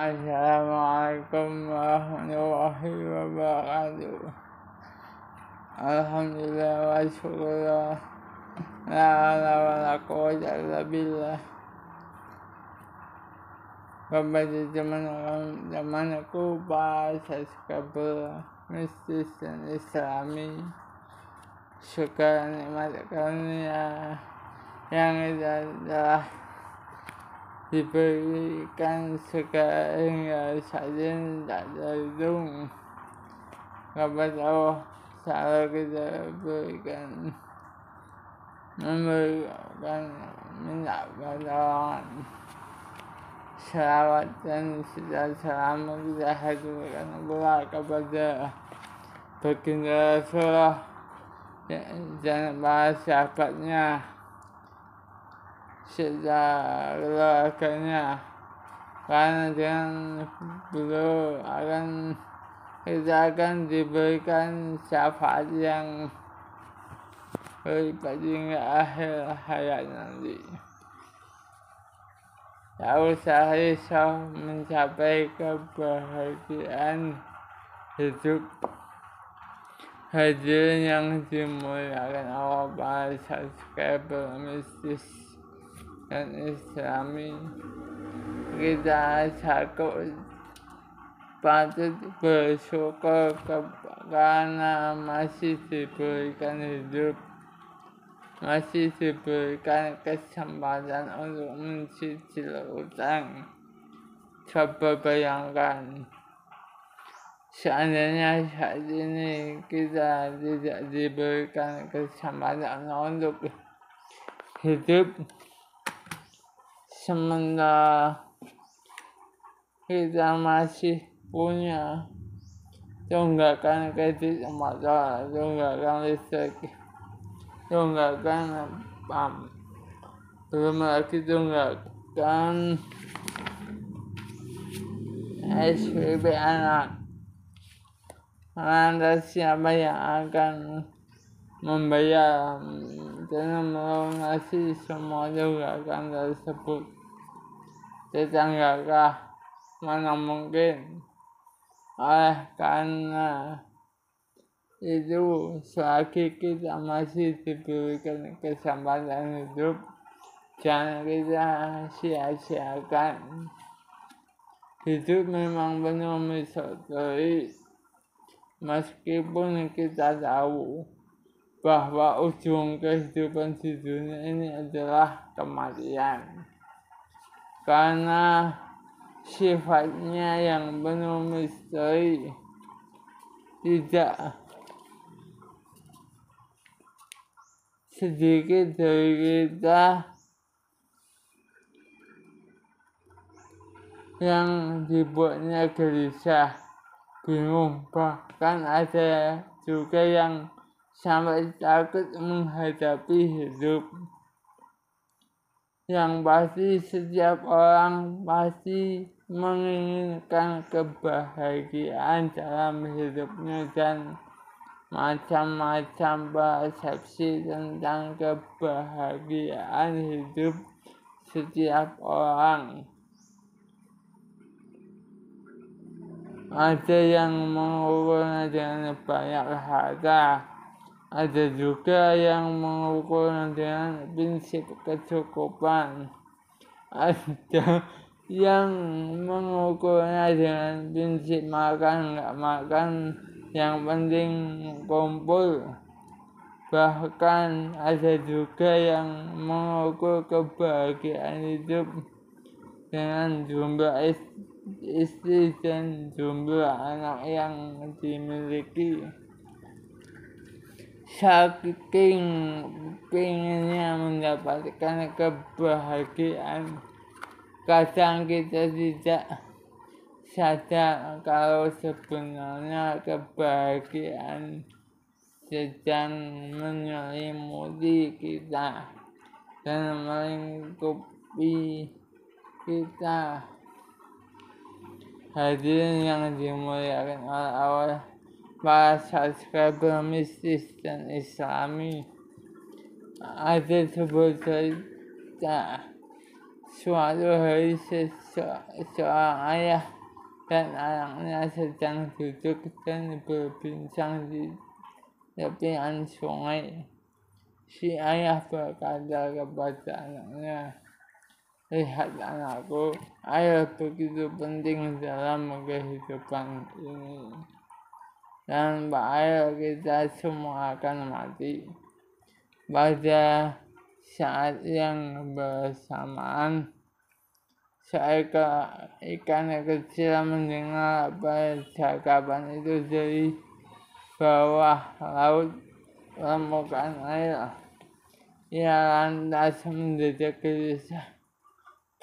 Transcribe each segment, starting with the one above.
Assalamualaikum warahmatullahi wabarakatuh. Alhamdulillah wa syukurlah. La hawla wa la quwwata illa billah. Kepada zaman aku bahasa sekolah mistis dan islami. Syukur nikmat karunia yang telah diberikan sekarang hingga saat ini tak terhitung. Kepada Allah selalu kita memberikan minta pertolongan. Selawat dan selamat kita haturkan pula kepada baginda Rasulullah dan para sahabatnya serta keluarganya, karena dengan beliau kita akan diberikan syafaat yang berlipat hingga akhir hayat nanti. Tak usah risau mencapai kebahagiaan hidup. Hadirin yang dimuliakan Allah, para subscriber mistis dan islami, kita patut bersyukur karena masih diberikan hidup, masih diberikan kesempatan untuk mencicil utang. Coba bayangkan, seandainya saat ini kita tidak diberikan kesempatan untuk hidup, sementara kita masih punya tunggakan kredit motor, tunggakan listrik, tunggakan PAM, belum lagi tunggakan SPP anak. Lantas siapa yang akan membayar dan melunasi semua tunggakan tersebut? Tetanggakah? Mana mungkin. Oleh karena itu, selagi kita masih diberikan kesempatan hidup, jangan kita sia-siakan. Hidup memang penuh misteri, meskipun kita tahu bahwa ujung kehidupan di dunia ini adalah kematian. Karena sifatnya yang penuh misteri, tidak sedikit dari kita yang dibuatnya gelisah, bingung, bahkan ada juga yang sampai takut menghadapi hidup. Yang pasti setiap orang pasti menginginkan kebahagiaan dalam hidupnya dan macam-macam persepsi tentang kebahagiaan hidup setiap orang. Ada yang mengukurnya dengan banyak harta, ada juga yang mengukurnya dengan prinsip kecukupan, ada yang mengukurnya dengan prinsip makan nggak makan, yang penting kumpul. Bahkan ada juga yang mengukur kebahagiaan hidup dengan jumlah istri dan jumlah anak yang dimiliki. Saking pengennya mendapatkan kebahagiaan, kadang kita tidak sadar kalau sebenarnya kebahagiaan sedang menyelimuti kita dan melingkupi kita. Hadirin yang dimuliakan oleh Allah, para subscriber mistis dan islami, ada sebuah cerita Suatu hari seorang ayah dan anaknya sedang duduk dan berbincang di tepian sungai. Si ayah berkata kepada anaknya, "Lihat anakku, air begitu penting dalam kehidupan ini. Tanpa air kita semua akan mati." Pada saat yang bersamaan, seekor ikan kecil mendengar percakapan itu dari bawah laut permukaan air. Ia lantas mendadak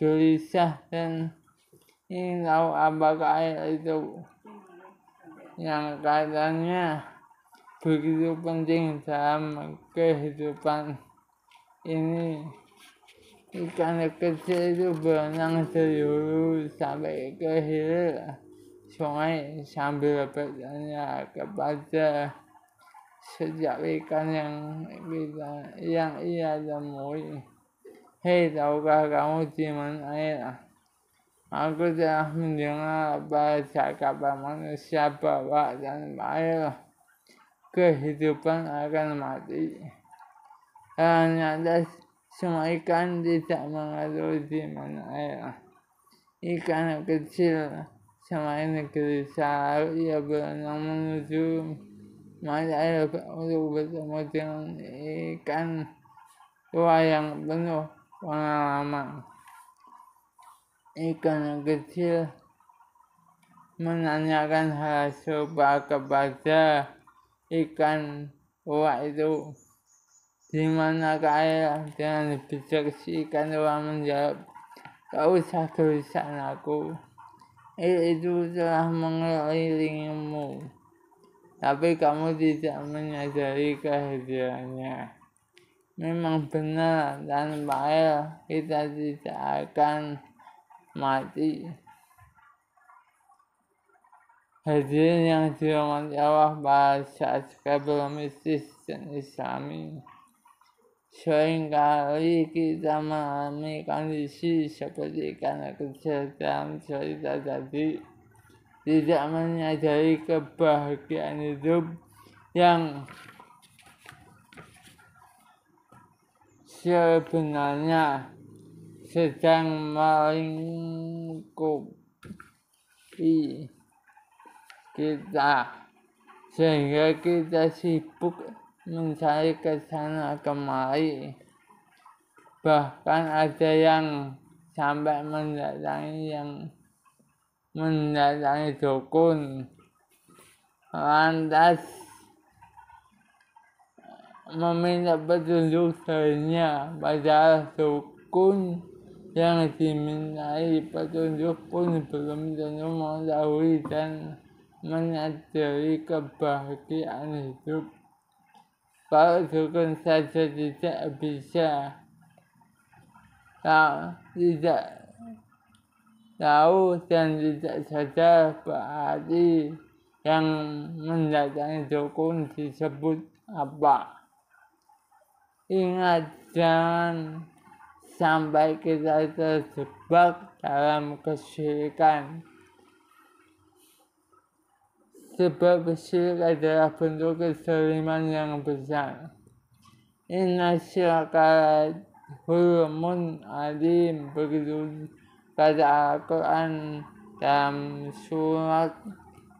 gelisah dan ingin tahu apakah air itu yang katanya begitu penting dalam kehidupan ini. Ikan kecil itu berenang dari hulu sampai ke hilir sungai sambil bertanya kepada setiap ikan yang ia temui, "Hei, tahukah kamu di mana air? Aku telah mendengar percakapan manusia bahwa tanpa air kehidupan akan mati." Ternyata semua ikan tidak mengetahui di mana air. Ikan kecil semakin gelisah, lalu ia berenang menuju mata air untuk bertemu dengan ikan tua yang penuh pengalaman. Ikan kecil menanyakan hal serupa kepada ikan tua itu, "Di manakah air?" Dengan bijak si ikan tua menjawab, "Tak usah gelisah anakku, air itu telah mengelilingimu, tapi kamu tidak menyadari kehadirannya. Memang benar, tanpa air kita tidak akan mati." Hadirin yang dirahmati Allah, pada saat mistis dan Islami, seringkali kita mengalami kondisi seperti ikan kecil dalam cerita tadi, tidak menyadari kebahagiaan hidup yang sebenarnya sedang melingkupi kita, sehingga kita sibuk mencari kesana kemari. Bahkan ada yang sampai mendatangi dukun, lantas meminta petunjuk darinya, padahal dukun yang dimintai petunjuk pun belum tentu mengetahui dan menyadari kebahagiaan hidup. Kalau dukun saja tidak bisa tidak tahu dan tidak sadar, berarti yang mendatangi dukun disebut apa? Ingat, jangan sampai kita terjebak dalam kesyirikan. Sebab syirik adalah bentuk kezaliman yang besar. Inna syirka zulmun alim, begitu kata Al-Quran dalam surat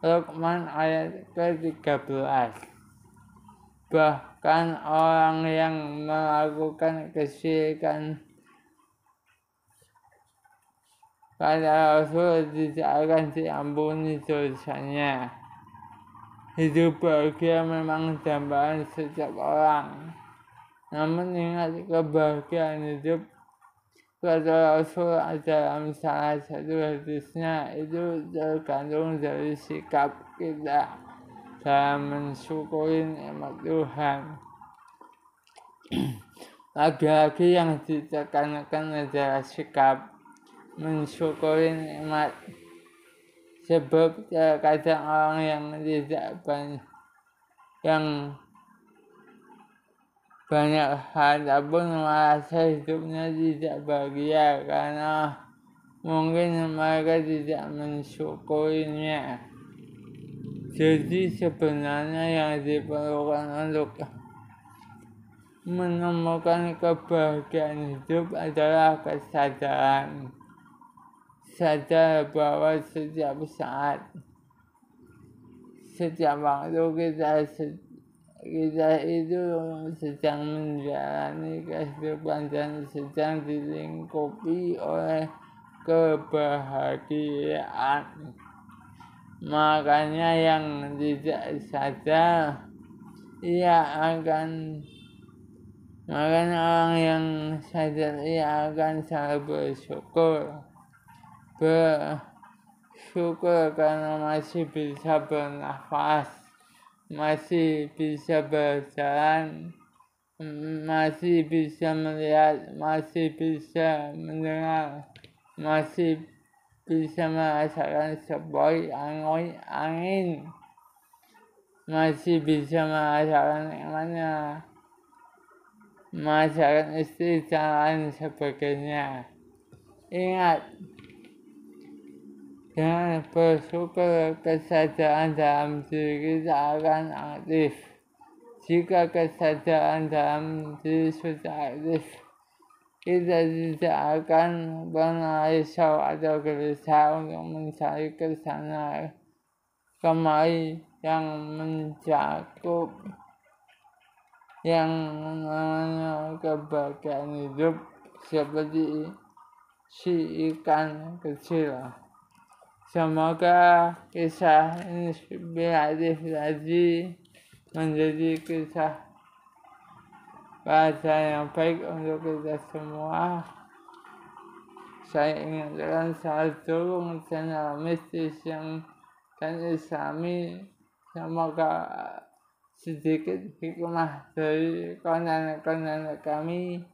Luqman ayat ke-13. Bahkan orang yang melakukan kesyirikan, kata Rasul, tidak akan diampuni dosanya. Hidup bahagia memang dambaan setiap orang, namun ingat, kebahagiaan hidup, kata Rasul dalam salah satu hadisnya, itu tergantung dari sikap kita dalam mensyukuri nikmat Tuhan. Lagi-lagi yang ditekankan adalah sikap mensyukuri nikmat. Sebab terkadang orang yang banyak hal pun merasa hidupnya tidak bahagia karena mungkin mereka tidak mensyukurinya. Jadi sebenarnya yang diperlukan untuk menemukan kebahagiaan hidup adalah kesadaran. Sadar bahwa setiap saat, setiap waktu kita itu sedang menjalani kehidupan dan sedang dilingkupi oleh kebahagiaan. Makanya yang tidak sadar makanya orang yang sadar ia akan selalu bersyukur karena masih bisa bernafas, masih bisa berjalan, masih bisa melihat, masih bisa mendengar, masih bisa merasakan sepoi angin, masih bisa merasakan nikmatnya, merasakan istri dan lain sebagainya. Ingat, dengan bersyukur kesadaran dalam diri kita akan aktif. Jika kesadaran dalam diri sudah aktif, kita tidak akan pernah risau atau gelisah untuk mencari kesana kemari yang mencakup yang namanya kebahagiaan hidup seperti si ikan kecil. Semoga kisah inspiratif tadi menjadi kisah pelajaran yang baik untuk kita semua. Saya ingatkan selalu dukung channel mistis dan islami. Semoga sedikit hikmah dari konten kami.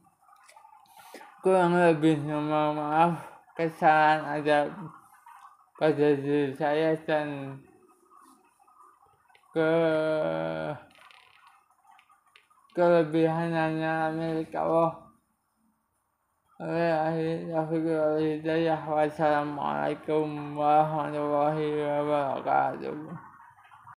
Kurang lebih mohon maaf, kesalahan ada pada diri saya dan kelebihan hanya milik Allah. Wassalamualaikum warahmatullahi wabarakatuh.